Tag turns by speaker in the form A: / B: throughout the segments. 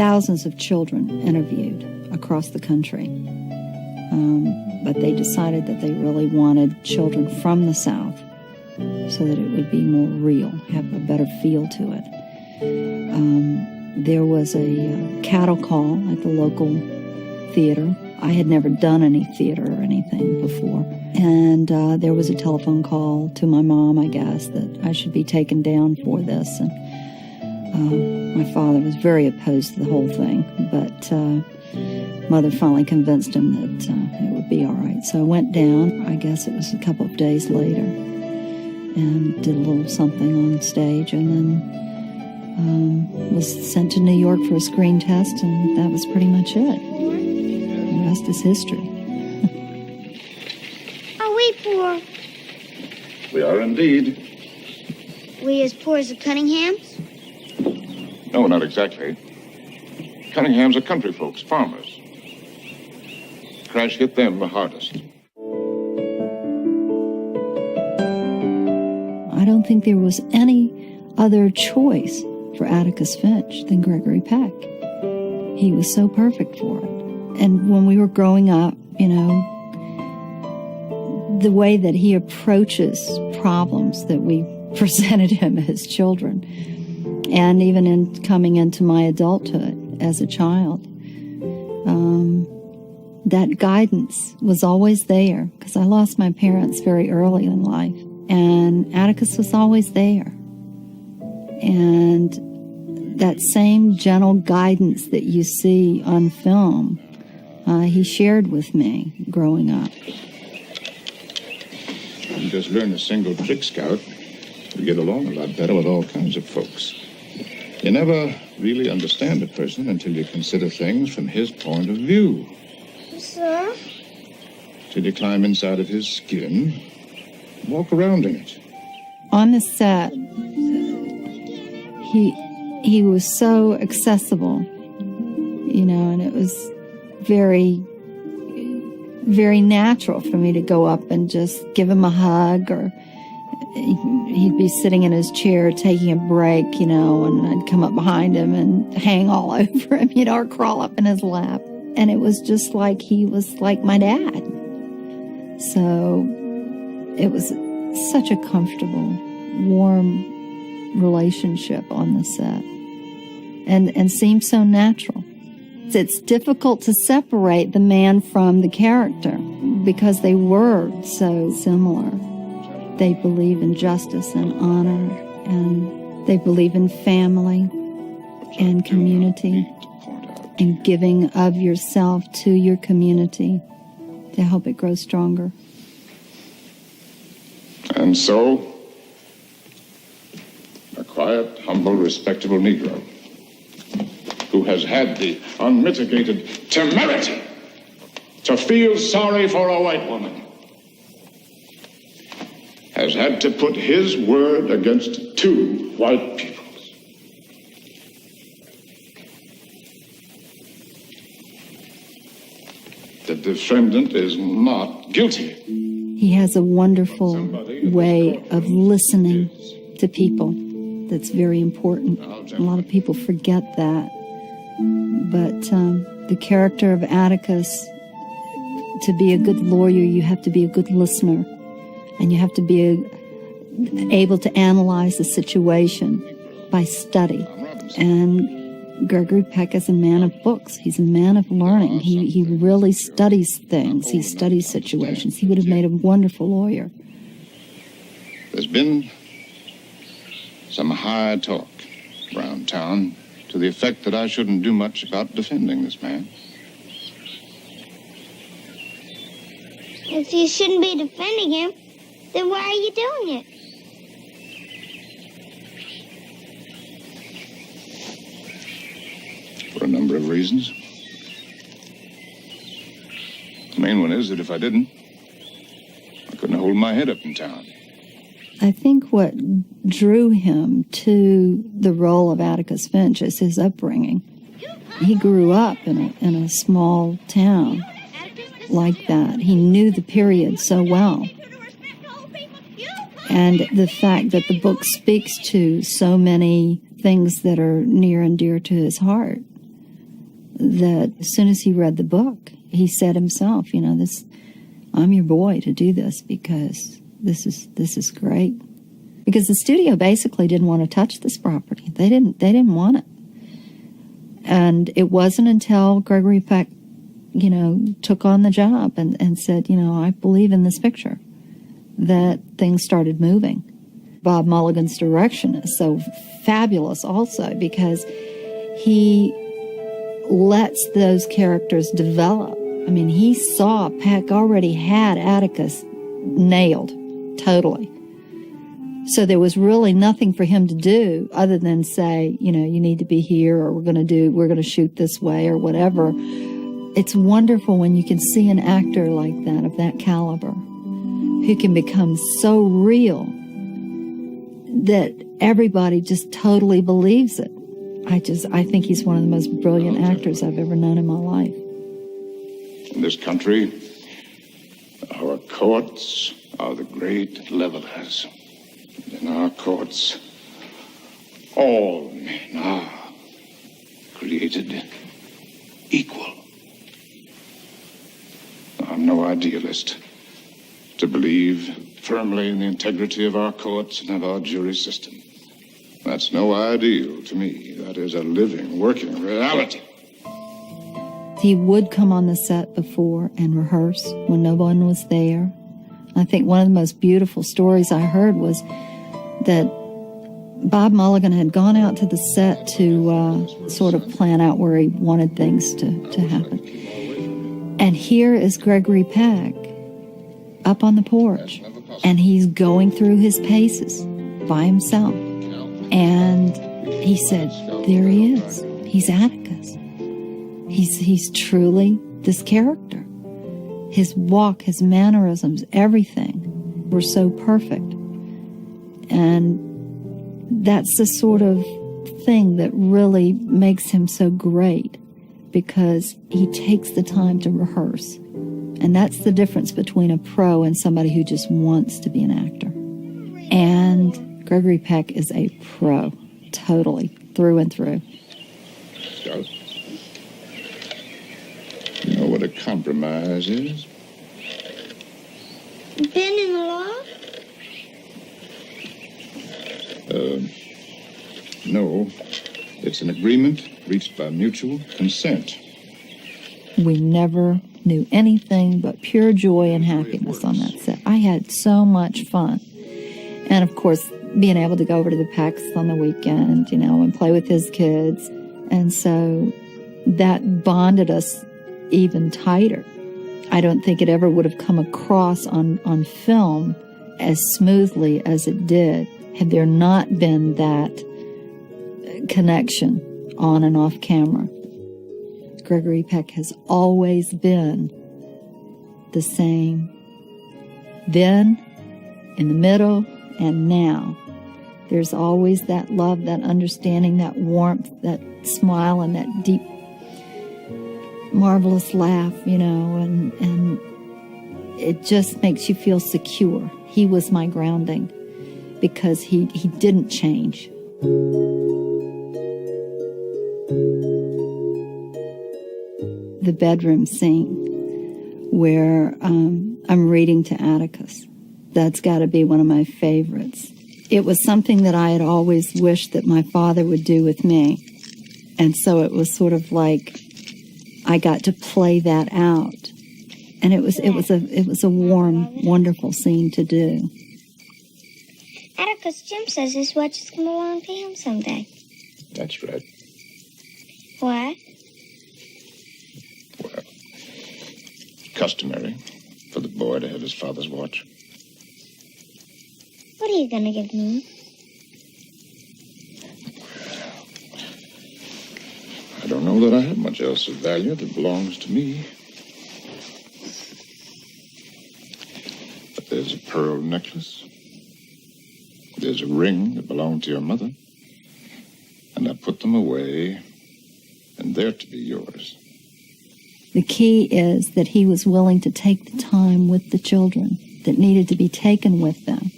A: thousands of children interviewed across the country. But they decided that they really wanted children from the South so that it would be more real, have a better feel to it. There was a cattle call at the local theater. I had never done any theater or anything before. And there was a telephone call to my mom, I guess, that I should be taken down for this. And my father was very opposed to the whole thing, but Mother finally convinced him that it would be all right. So I went down, I guess it was a couple of days later, and did a little something on stage, and then was sent to New York for a screen test, and that was pretty much it. The rest is history.
B: Are we poor?
C: We are indeed.
B: We as poor as the Cunninghams?
C: No, not exactly. Cunninghams are country folks, farmers. Crash hit them the hardest.
A: I don't think there was any other choice for Atticus Finch than Gregory Peck. He was so perfect for it. And when we were growing up, you know, the way that he approaches problems that we presented him as children, and even in coming into my adulthood as a child, that guidance was always there, because I lost my parents very early in life, and Atticus was always there. And that same gentle guidance that you see on film, he shared with me growing up.
C: You just learn a single trick, Scout. You get along a lot better with all kinds of folks. You never really understand a person until you consider things from his point of view.
B: Sir?
C: Till you climb inside of his skin, walk around in it.
A: On the set, he was so accessible, you know, and it was very, very natural for me to go up and just give him a hug, or he'd be sitting in his chair taking a break, you know, and I'd come up behind him and hang all over him, you know, or crawl up in his lap. And it was just like he was like my dad. So it was such a comfortable, warm relationship on the set, and seemed so natural. It's difficult to separate the man from the character because they were so similar. They believe in justice and honor, and they believe in family and community and giving of yourself to your community to help it grow stronger.
C: And so, a quiet, humble, respectable Negro who has had the unmitigated temerity to feel sorry for a white woman has had to put his word against two white peoples. The defendant is not guilty.
A: He has a wonderful way of listening to people that's very important. A lot of people forget that. But the character of Atticus, to be a good lawyer, you have to be a good listener. And you have to be able to analyze the situation by study. And Gregory Peck is a man of books. He's a man of learning. He really studies things. He studies situations. He would have made a wonderful lawyer.
C: There's been some high talk around town to the effect that I shouldn't do much about defending this man.
B: If you shouldn't be defending him, then why are you doing it?
C: For a number of reasons. The main one is that if I didn't, I couldn't hold my head up in town.
A: I think what drew him to the role of Atticus Finch is his upbringing. He grew up in a small town like that. He knew the period so well. And the fact that the book speaks to so many things that are near and dear to his heart that as soon as he read the book, he said himself, I'm your boy to do this because this is great. Because the studio basically didn't want to touch this property. They didn't want it. And it wasn't until Gregory Peck, took on the job and said, I believe in this picture, that things started moving. Bob Mulligan's direction is so fabulous also because he lets those characters develop. I mean, he saw Peck already had Atticus nailed totally. So there was really nothing for him to do other than say, you need to be here, or we're going to shoot this way, or whatever. It's wonderful when you can see an actor like that, of that caliber, who can become so real that everybody just totally believes it. I think he's one of the most brilliant actors I've ever known in my life.
C: In this country, our courts are the great levelers. In our courts, all men are created equal. I'm no idealist to believe firmly in the integrity of our courts and of our jury system. That's no ideal to me. That is a living, working reality.
A: He would come on the set before and rehearse when no one was there. I think one of the most beautiful stories I heard was that Bob Mulligan had gone out to the set to sort of plan out where he wanted things to happen. And here is Gregory Peck up on the porch, and he's going through his paces by himself. And he said, there he is. He's Atticus. He's truly this character. His walk, his mannerisms, everything were so perfect. And that's the sort of thing that really makes him so great, because he takes the time to rehearse. And that's the difference between a pro and somebody who just wants to be an actor. And Gregory Peck is a pro, totally, through and through.
C: Scout, you know what a compromise is?
B: Been in the law?
C: No. It's an agreement reached by mutual consent.
A: We never knew anything but pure joy and happiness on that set. I had so much fun. And of course, being able to go over to the Pecks on the weekend, and play with his kids. And so that bonded us even tighter. I don't think it ever would have come across on film as smoothly as it did had there not been that connection on and off camera. Gregory Peck has always been the same then, in the middle, and now. There's always that love, that understanding, that warmth, that smile, and that deep, marvelous laugh, and it just makes you feel secure. He was my grounding because he didn't change. The bedroom scene where I'm reading to Atticus. That's got to be one of my favorites. It was something that I had always wished that my father would do with me. And so it was sort of like I got to play that out. And it was a warm, wonderful scene to do.
B: Atticus, Jim says his watch is going to belong to him someday.
C: That's right.
B: What?
C: Well, customary for the boy to have his father's watch.
B: What are you going to give me?
C: I don't know that I have much else of value that belongs to me. But there's a pearl necklace. There's a ring that belonged to your mother. And I put them away, and they're to be yours.
A: The key is that he was willing to take the time with the children that needed to be taken with them.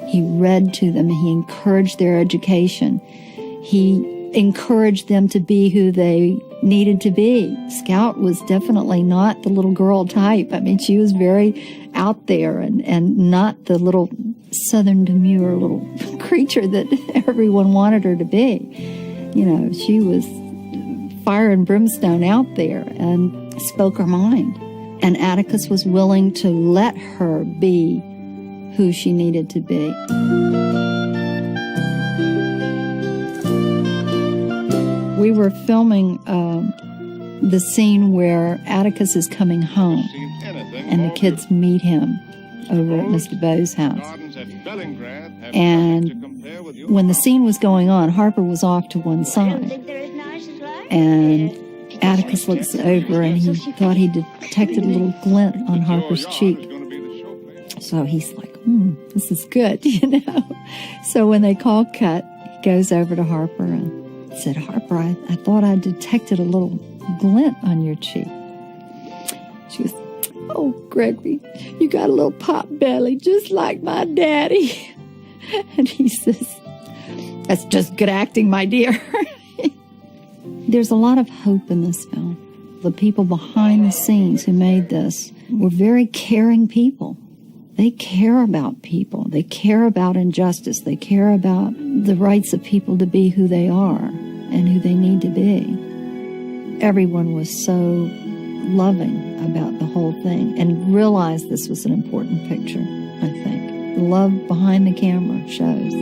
A: He read to them. He encouraged their education. He encouraged them to be who they needed to be. Scout was definitely not the little girl type. I mean, she was very out there and not the little southern demure little creature that everyone wanted her to be. You know, she was fire and brimstone out there and spoke her mind. And Atticus was willing to let her be who she needed to be. We were filming the scene where Atticus is coming home and the kids meet him over at Mr. Bowe's house. And when the scene was going on, Harper was off to one side. And Atticus looks over and he thought he detected a little glint on Harper's cheek. So he's like, this is good, you know. So when they call cut, he goes over to Harper and said, Harper, I thought I detected a little glint on your cheek. She goes, oh, Gregory, you got a little pot belly just like my daddy. And he says, that's just good acting, my dear. There's a lot of hope in this film. The people behind the scenes who made this were very caring people. They care about people. They care about injustice. They care about the rights of people to be who they are and who they need to be. Everyone was so loving about the whole thing and realized this was an important picture, I think. The love behind the camera shows.